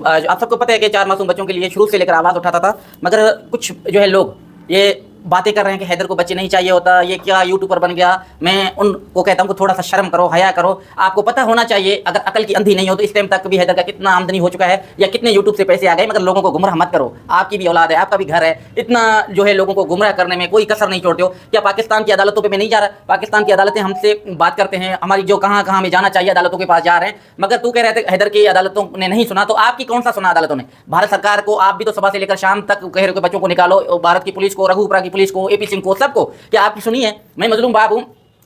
आप सबको पता है कि 4 मासूम बच्चों के लिए शुरू से लेकर आवाज़ उठाता था, मगर कुछ जो है लोग ये बातें कर रहे हैं कि हैदर को बच्चे नहीं चाहिए होता, ये क्या यूट्यूबर बन गया। मैं उनको कहता हूँ कि थोड़ा सा शर्म करो, हया करो। आपको पता होना चाहिए, अगर अकल की अंधी नहीं हो तो इस टाइम तक भी हैदर का कितना आमदनी हो चुका है या कितने यूट्यूब से पैसे आ गए, मगर लोगों को गुमराह मत करो। आपकी भी औलाद है, आपका भी घर है, इतना जो है लोगों को गुमराह करने में कोई कसर नहीं छोड़ते हो। क्या पाकिस्तान की अदालतों पर मैं नहीं जा रहा? पाकिस्तान की अदालतें हमसे बात करते हैं, हमारी जो कहाँ कहाँ हमें जाना चाहिए अदालतों के पास जा रहे हैं, मगर तू कह रहे थे हैदर की अदालतों ने नहीं सुना, तो आपकी कौन सा सुना अदालतों ने? भारत सरकार को आप भी तो सुबह से लेकर शाम तक कह रहे हो कि बच्चों को निकालो, भारत की पुलिस को, रघुपुरा की पुलिस को, एपी सिंह को, सबको। क्या आपकी सुनी है? मैं मजलूम बाप हूँ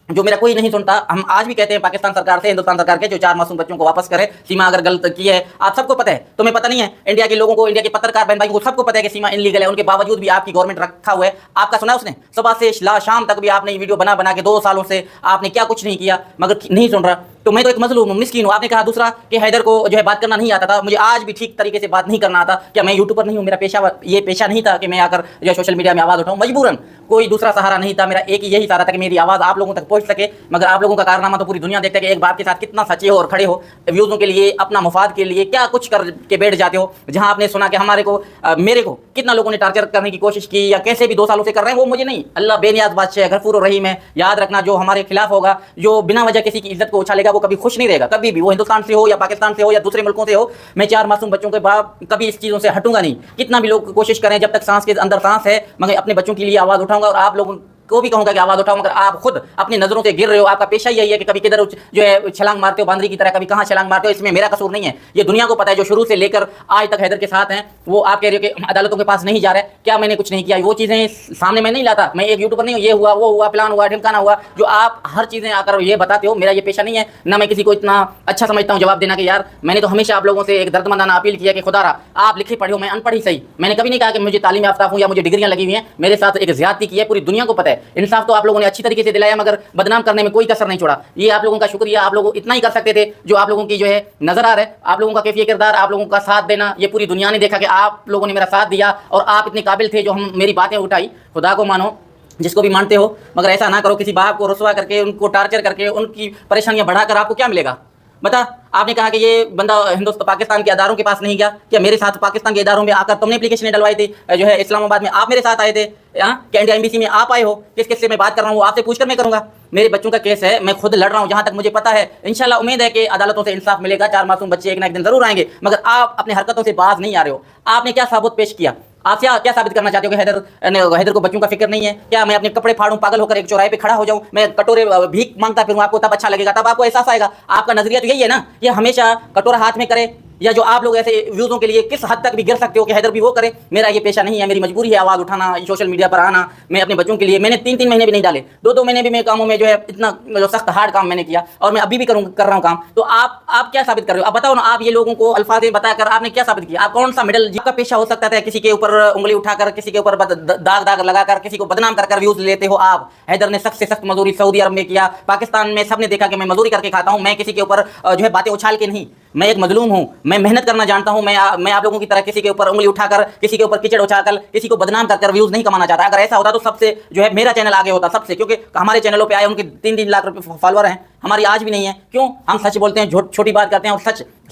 जो मेरा कोई नहीं सुनता। हम आज भी कहते हैं पाकिस्तान सरकार से, हिंदुस्तान सरकार के, जो 4 मासूम बच्चों को वापस करे। सीमा अगर गलत की है, आप सबको पता है, तुम्हें पता नहीं है? इंडिया के लोगों को, इंडिया के पत्रकार बहन भाई को सबको पता है कि सीमा इनलीगल है, उनके बावजूद भी आपकी गवर्नमेंट रखा हुआ है। आपका सुना उसने? सुबह से शाम तक भी आपने वीडियो बना बना के 2 सालों से आपने क्या कुछ नहीं किया, मगर नहीं सुन रहा। तो मैं तो एक मजलूम हूँ, मिस्कीन हूँ। आपने कहा दूसरा कि हैदर को जो है बात करना नहीं आता था, मुझे आज भी ठीक तरीके से बात नहीं करना आता। क्या मैं यूट्यूबर नहीं हूँ? मेरा पेशा ये पेशा नहीं था कि मैं आकर जो है सोशल मीडिया में आवाज़ उठाऊँ, मजबूरन। कोई दूसरा सहारा नहीं था, मेरा एक यही सहारा था कि मेरी आवाज़ आप लोगों तक पहुँच सके। मगर आप लोगों का कारनामा तो पूरी दुनिया देखते है कि एक बाप के साथ कितना सच्चे हो और खड़े हो, व्यूज़ों के लिए, अपना मुफाद के लिए क्या कुछ कर के बैठ जाते हो। जहाँ आपने सुना कि हमारे को मेरे को कितना लोगों ने टार्चर करने की कोशिश की या कैसे भी 2 सालों से कर रहे हैं, वो मुझे नहीं। अल्लाह बेनियाज बादशाह, गफूर और रहीम है। याद रखना, जो हमारे खिलाफ होगा, जो बिना वजह किसी की इज्जत को उछालेगा, वो कभी खुश नहीं रहेगा, कभी भी। वो हिंदुस्तान से हो या पाकिस्तान से हो या दूसरे मुल्कों से हो। मैं 4 मासूम बच्चों के बाप कभी इस चीज़ों से हटूंगा नहीं। कितना भी लोग कोशिश करें, जब तक सांस के अंदर सांस है, मगर अपने बच्चों के लिए आवाज़ उठाऊंगा और आप लोगों को भी कहूंगा कि आवाज़ उठाओ। मगर आप खुद अपनी नज़रों से गिर रहे हो। आपका पेशा यही है कि कभी किधर जो है छलांग मारते हो बांदरी की तरह, कभी कहाँ छलांग मारते हो। इसमें मेरा कसूर नहीं है, ये दुनिया को पता है। जो शुरू से लेकर आज तक हैदर के साथ हैं, वो आप कह रहे हो कि अदालतों के पास नहीं जा रहे। क्या मैंने कुछ नहीं किया? वो चीज़ें सामने मैं नहीं लाता। मैं एक यूट्यूबर नहीं हूँ, ये हुआ, वो हुआ, प्लान हुआ, ढिमकाना हुआ, जो आप हर चीज़ें आकर ये बताते हो। मेरा ये पेशा नहीं है, ना मैं किसी को इतना अच्छा समझता हूँ जवाब देना कि यार। मैंने तो हमेशा आप लोगों से एक दर्दमंदाना अपील किया कि खुदारा आप लिखे पढ़े हो, मैं अनपढ़ ही सही। मैंने कभी नहीं कहा कि मुझे तालीम याफ्ता हूँ या मुझे डिग्रियाँ लगी हुई हैं। मेरे साथ एक ज़्यादती की है, पूरी दुनिया को पता है। इंसाफ तो आप लोगों ने अच्छी तरीके से दिलाया, मगर बदनाम करने में कोई कसर नहीं छोड़ा। ये आप लोगों का शुक्रिया। आप लोग इतना ही कर सकते थे जो आप लोगों की जो है नजर आ रहा है। आप लोगों का कैफियत किरदार, आप लोगों का साथ देना, ये पूरी दुनिया ने देखा कि आप लोगों ने मेरा साथ दिया और आप इतने काबिल थे जो हम मेरी बातें उठाई। खुदा को मानो, जिसको भी मानते हो, मगर ऐसा ना करो। किसी बाप को रुसवा करके, उनको टार्चर करके, उनकी परेशानियां बढ़ाकर आपको क्या मिलेगा? बता। आपने कहा कि ये बंदा हिंदुस्तान पाकिस्तान के अदारों के पास नहीं गया। क्या मेरे साथ पाकिस्तान के अदारों में आकर तुमने एप्लीकेशन डलवाई थी? जो है इस्लामाबाद में आप मेरे साथ आए थे, यहाँ क्या इंडिया एम्बेसी में आप आए हो? किस किस से मैं बात कर रहा हूँ आपसे पूछकर मैं करूँगा। मेरे बच्चों का केस है, मैं खुद लड़ रहा हूँ जहाँ तक मुझे पता है। इंशाल्लाह उम्मीद है कि अदालतों से इंसाफ मिलेगा। 4 मासूम बच्चे एक ना एक दिन जरूर आएंगे, मगर आप अपनी हरकतों से बाज नहीं आ रहे हो। आपने क्या सबूत पेश किया? आप क्या साबित करना चाहते हो कि हैदर को बच्चों का फिक्र नहीं है? क्या मैं अपने कपड़े फाड़ूं, पागल होकर एक चौराहे पे खड़ा हो जाऊं, मैं कटोरे भीख मांगता फिरूं, आपको तब अच्छा लगेगा, तब आपको एहसास आएगा? आपका नजरिया तो यही है ना, ये हमेशा कटोरा हाथ में करे, या जो आप लोग ऐसे व्यूज़ों के लिए किस हद तक भी गिर सकते हो कि हैदर भी वो करे। मेरा ये पेशा नहीं है, मेरी मजबूरी है आवाज़ उठाना, सोशल मीडिया पर आना। मैं अपने बच्चों के लिए, मैंने 3-3 महीने भी नहीं डाले, 2-2 महीने भी मैं कामों में जो है इतना जो सख्त हार्ड काम मैंने किया, और मैं अभी भी कर रहा हूँ काम। तो आप क्या साबित कर रहे हो? आप बताओ ना। आप ये लोगों को अल्फाज बताकर आपने क्या साबित किया? आप कौन सा मिडल का पेशा हो सकता था? किसी के ऊपर उंगली उठाकर, किसी के ऊपर दाग लगाकर, किसी को बदनाम कर व्यूज लेते हो आप। हैदर ने सख्त से सख्त मजदूरी सऊदी अरब में किया, पाकिस्तान में सबने देखा कि मैं मजदूरी करके खाता हूँ। मैं किसी के ऊपर जो है बातें उछाल के नहीं, मैं एक मजलूम हूँ, मैं मेहनत करना जानता हूँ। मैं आप लोगों की तरह किसी के ऊपर उंगली उठाकर, किसी के ऊपर कीचड़ उछालकर, किसी को बदनाम कर व्यूज नहीं कमाना चाहता। अगर ऐसा होता तो सबसे जो है मेरा चैनल आगे होता सबसे, क्योंकि हमारे चैनलों पे आए उनके 3-3 लाख रुपए फॉलोअर हैं, हमारी आज भी नहीं है। क्यों? हम सच बोलते हैं, छोटी बात करते हैं, और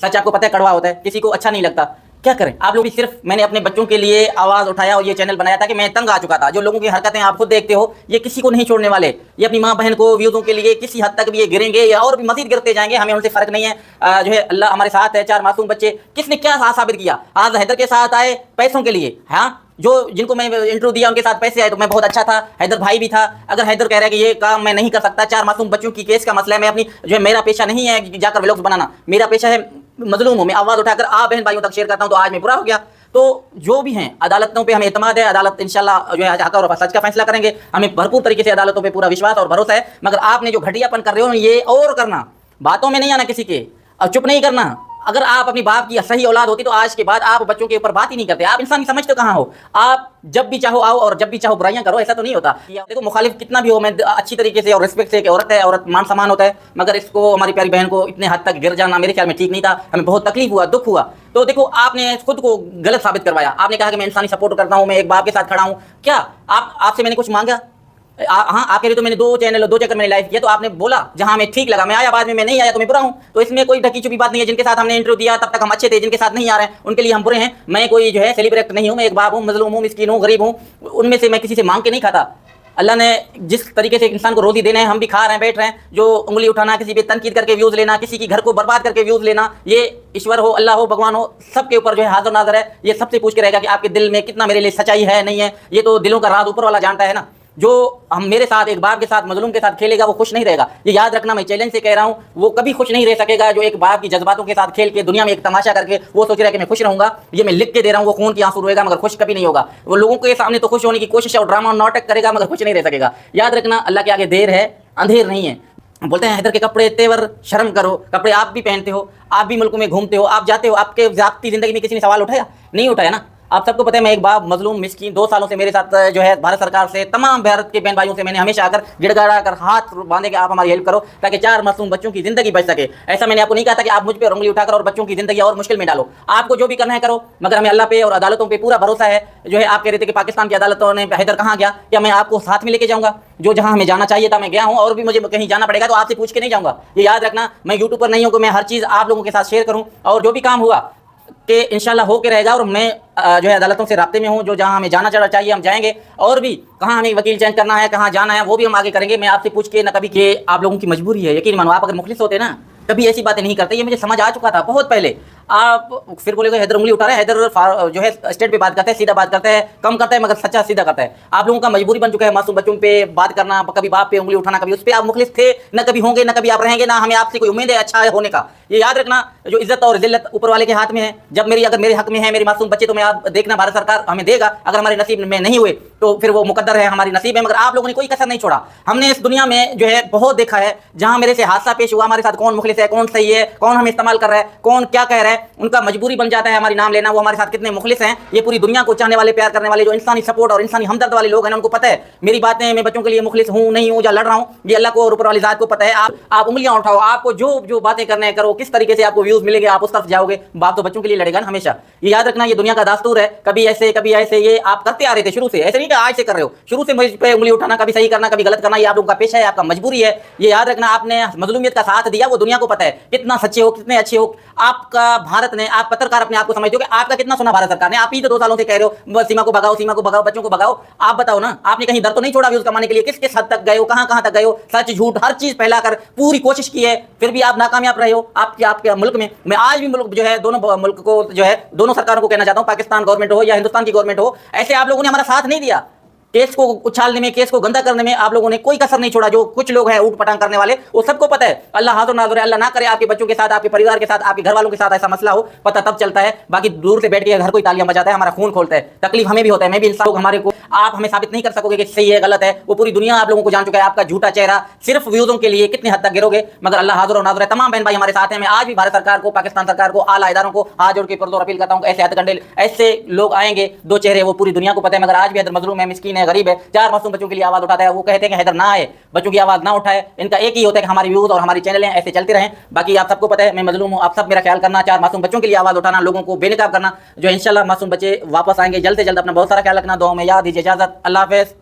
सच आपको पता है कड़वा होता है, किसी को अच्छा नहीं लगता। क्या करें? आप लोग भी सिर्फ, मैंने अपने बच्चों के लिए आवाज़ उठाया और ये चैनल बनाया था कि मैं तंग आ चुका था। जो लोगों की हरकतें आप खुद देखते हो, ये किसी को नहीं छोड़ने वाले। ये अपनी माँ बहन को व्यूज़ों के लिए किसी हद तक भी ये गिरेंगे या और भी मजीद गिरते जाएंगे, हमें उनसे फ़र्क नहीं है। जो है अल्लाह हमारे साथ है। 4 मासूम बच्चे, किसने क्या साबित किया? आज हैदर के साथ आए पैसों के लिए, हाँ, जो जिनको मैं इंटरव्यू दिया उनके साथ पैसे आए तो मैं बहुत अच्छा था, हैदर भाई भी था। अगर हैदर कह रहा है कि ये काम मैं नहीं कर सकता, 4 मासूम बच्चों की केस का मसला है, मैं अपनी जो है, मेरा पेशा नहीं है जाकर व्लॉग्स बनाना, मेरा पेशा है मजलूम हूँ, मैं आवाज़ उठाकर आप बहन भाइयों तक शेयर करता हूँ, तो आज मैं बुरा हो गया। तो जो भी हैं, अदालतों पे हमें एतमाद है, अदालत इंशाल्लाह जो है हक और सच का फैसला करेंगे। हमें भरपूर तरीके से अदालतों पे पूरा विश्वास और भरोसा है। मगर आपने जो घटियापन कर रहे हो ये और करना, बातों में नहीं आना किसी के, और चुप नहीं करना। अगर आप अपनी बाप की सही औलाद होती तो आज के बाद आप बच्चों के ऊपर बात ही नहीं करते। आप इंसानी समझ तो कहाँ हो? आप जब भी चाहो आओ और जब भी चाहो बुराइयां करो, ऐसा तो नहीं होता। देखो मुखालिफ कितना भी हो, मैं अच्छी तरीके से और रिस्पेक्ट से, औरत है, औरत मान सम्मान होता है, मगर इसको, हमारी प्यारी बहन को इतने हद तक गिर जाना मेरे ख्याल में ठीक नहीं था। हमें बहुत तकलीफ हुआ, दुख हुआ। तो देखो आपने खुद को गलत साबित करवाया। आपने कहा कि मैं इंसानी सपोर्ट करता हूँ, मैं एक बाप के साथ खड़ा हूँ। क्या आपसे मैंने कुछ मांगा? हाँ, आपके लिए तो मैंने 2 चक्कर मैंने लाइव किया, तो आपने बोला जहां हमें ठीक लगा मैं आया, बाद में मैं नहीं आया तो मैं बुरा हूं। तो इसमें कोई ढकी छुपी बात नहीं है। जिनके साथ हमने इंटरव्यू दिया तब तक हम अच्छे थे, जिनके साथ नहीं आ रहे हैं उनके लिए हम बुरे हैं। मैं कोई जो है सेलिब्रेट नहीं हूं, मैं एक बाप हूं, मजलूम हूं, मिस्कीन हूं, गरीब हूं, उनमें से मैं किसी से मांग के नहीं खाता। अल्लाह ने जिस तरीके से इंसान को रोजी देना है, हम भी खा रहे हैं, बैठ रहे हैं। जो उंगली उठाना, किसी पे तनकीद करके व्यूज लेना, किसी की घर को बर्बाद करके व्यूज लेना, ये ईश्वर हो, अल्लाह हो, भगवान हो, सबके ऊपर जो है हाजिर नाजर है। ये सबसे पूछ के रहेगा कि आपके दिल में कितना मेरे लिए सच्चाई है, नहीं है। ये तो दिलों का राज ऊपर वाला जानता है ना। जो हम मेरे साथ एक बाप के साथ मजलूम के साथ खेलेगा वो खुश नहीं रहेगा। ये याद रखना, मैं चैलेंज से कह रहा हूँ, वो कभी खुश नहीं रह सकेगा जो एक बाप की जज्बातों के साथ खेल के दुनिया में एक तमाशा करके वो सोच रहा है कि मैं खुश रहूंगा। ये मैं लिख के दे रहा हूँ, वो खून की आंसू रोएगा मगर खुश कभी नहीं होगा। वो लोगों के सामने तो खुश होने की कोशिश और ड्रामा और नाटक करेगा मगर खुश नहीं रह सकेगा। याद रखना, अल्लाह के आगे देर है, अंधेर नहीं है। बोलते हैं हैदर के कपड़े तेवर शर्म करो, कपड़े आप भी पहनते हो, आप भी मुल्क में घूमते हो, आप जाते हो, आपके जाती जिंदगी में किसी ने सवाल उठाया? नहीं उठाया ना। आप सबको पता है मैं एक बाप मजलूम मिस्कीन, 2 सालों से मेरे साथ जो है भारत सरकार से, तमाम भारत के बहन भाइयों से मैंने हमेशा आकर गिड़गड़ा कर हाथ बांधे कि आप हमारी हेल्प करो ताकि 4 मासूम बच्चों की जिंदगी बच सके। ऐसा मैंने आपको नहीं कहा था कि आप मुझ पर उंगली उठाकर और बच्चों की जिंदगी और मुश्किल में डालो। आपको जो भी करना है करो, मगर हमें अल्लाह पे और अदालतों पे पूरा भरोसा है। जो है आप कह रहे थे कि पाकिस्तान की अदालतों ने हैदर कहाँ गया, क्या मैं आपको साथ में लेके जाऊंगा? जो जहां हमें जाना चाहिए था मैं गया हूं, और भी मुझे कहीं जाना पड़ेगा तो आपसे पूछ के नहीं जाऊंगा। ये याद रखना, मैं यूट्यूब पर नहीं हूं कि मैं हर चीज़ आप लोगों के साथ शेयर करूं। और जो भी काम हुआ कि इंशाल्लाह हो के रहेगा, और मैं जो है अदालतों से राब्ते में हूँ। जो जहाँ हमें जाना चाहिए हम जाएंगे, और भी कहाँ हमें वकील चेंज करना है, कहाँ जाना है, वो भी हम आगे करेंगे। मैं आपसे पूछ के ना कभी कि आप लोगों की मजबूरी है, यकीन मानो आप अगर मुखलिस होते ना कभी ऐसी बातें नहीं करते। ये मुझे समझ आ चुका था बहुत पहले। आप फिर बोलेगे हैदर उंगली उठा रहा है, हैदर जो है स्टेट पे बात करता है, सीधा बात करता है, कम करता है मगर सच्चा सीधा करता है। आप लोगों का मजबूरी बन चुका है मासूम बच्चों पे बात करना, कभी बाप पे उंगली उठाना, कभी उस पर। आप मुखलिस थे ना, कभी होंगे ना, कभी आप रहेंगे ना। हमें आपसे कोई उम्मीद है अच्छा होने का। ये याद रखना, जो इज्जत और जिल्लत ऊपर वाले के हाथ में है। जब अगर मेरे हक में है मेरे मासूम बच्चे, तो मैं आप देखना भारत सरकार हमें देगा। अगर हमारे नसीब में नहीं हुए तो फिर वो मुकद्दर है, हमारी नसीब है। मगर आप लोगों ने कोई कसर नहीं छोड़ा। हमने इस दुनिया में जो है बहुत देखा है, जहां मेरे से हादसा पेश हुआ, हमारे साथ कौन मुखलिस है, कौन सही है, कौन हमें इस्तेमाल कर रहा है, कौन क्या कह रहा है, उनका मजबूरी बन जाता है हमारी नाम लेना। वो हमारे साथ कितने मुखलिस हैं, ये पूरी दुनिया को चाहने वाले, प्यार करने वाले, जो इंसानी सपोर्ट और इंसानी हमदर्द वाले लोग हैं, उनको पता है मेरी बातें, मैं बच्चों के लिए मुखलिस हूं नहीं हूं, या लड़ रहा हूं, ये अल्लाह को और ऊपर वाली जात को पता है। आप उंगलियां उठाओ, आपको जो बातें करने हैं करो, किस तरीके से आपको व्यूज मिलेंगे आप उस तरफ जाओगे। बाप तो बच्चों के लिए लड़ेगा ना हमेशा। ये याद रखना, ये दुनिया का दास्तूर है। कभी ऐसे कभी ऐसे, ये आप करते आ रहे थे शुरू से, ऐसे नहीं कि आज से कर रहे हो। शुरू से मुझ पे उंगली उठाना, कभी सही करना कभी गलत करना, ये आप लोगों का पेशा है, आपका मजबूरी है। ये याद रखना, आपने मजलूमियत का साथ दिया, वो दुनिया को पता है कितना सच्चे हो, कितने अच्छे हो। आपका भारत ने, आप पत्रकार अपने आप को समझते हो कि आपका कितना सुना भारत सरकार ने। आप ही तो 2 सालों से कह रहे हो सीमा को भगाओ, सीमा को भगाओ, बच्चों को भगाओ। आप बताओ ना, आपने कहीं दर तो नहीं छोड़ा व्यूज कमाने के लिए? किस किस हद तक गए हो, कहां कहां तक गए हो, सच झूठ हर चीज फैलाकर पूरी कोशिश की है, फिर भी आप नाकामयाब रहे हो। आपके मुल्क में, मैं आज भी मुल्क जो है, दोनों मुल्क को जो है, दोनों सरकारों को कहना चाहता हूं, पाकिस्तान गवर्नमेंट हो या हिंदुस्तान की गवर्नमेंट हो, ऐसे आप लोगों ने हमारा साथ नहीं दिया। केस को उछालने में, केस को गंदा करने में आप लोगों ने कोई कसर नहीं छोड़ा। जो कुछ लोग हैं ऊट पटांग करने वाले, वो सबको पता है। अल्लाह हाज़िर नाज़िर है, अल्लाह ना करे आपके बच्चों के साथ, आपके परिवार के साथ, आपके घर वालों के साथ ऐसा मसला हो, पता तब चलता है। बाकी दूर से बैठ के घर कोई तालियां बजाता है, हमारा खून खोलता है, तकलीफ हमें भी होता है। मैं भी इंसान हूं, हमारे को आप हमें साबित नहीं कर सकोगे कि सही है गलत है। वो पूरी दुनिया आप लोगों को जान चुका है, आपका झूठा चेहरा सिर्फ व्यूजों के लिए कितने हद तक गिरोगे। मगर अल्लाह हाज़िर नाज़िर है, तमाम बहन भाई हमारे साथ हैं। मैं आज भी भारत सरकार को, पाकिस्तान सरकार को, आला इदारों को हाथ जोड़ के पुरजोर अपील करता हूं, ऐसे हथकंडे ऐसे लोग आएंगे 2 चेहरे, वो पूरी दुनिया को पता है। मगर आज भी हैदर मजलूम है, मिस्कीन है, गरीब है, 4 मासूम बच्चों के लिए आवाज उठाता है। वो कहते हैं कि हैदर ना आए, बच्चों की आवाज ना उठाए। इनका एक ही होता है कि हमारी व्यूज और हमारी चैनलें ऐसे चलते रहें। बाकी आप सबको पता है मैं मजलूम हूं, आप सब मेरा ख्याल करना, 4 मासूम बच्चों के लिए आवाज उठाना, लोगों को बेनकाब करना, जो इंशाल्लाह मासूम बच्चे वापस आएंगे जल्द से जल्द। अपना बहुत सारा ख्याल रखना, दुआ में याद दीजिए। इजाजत, अल्लाह हाफिज़।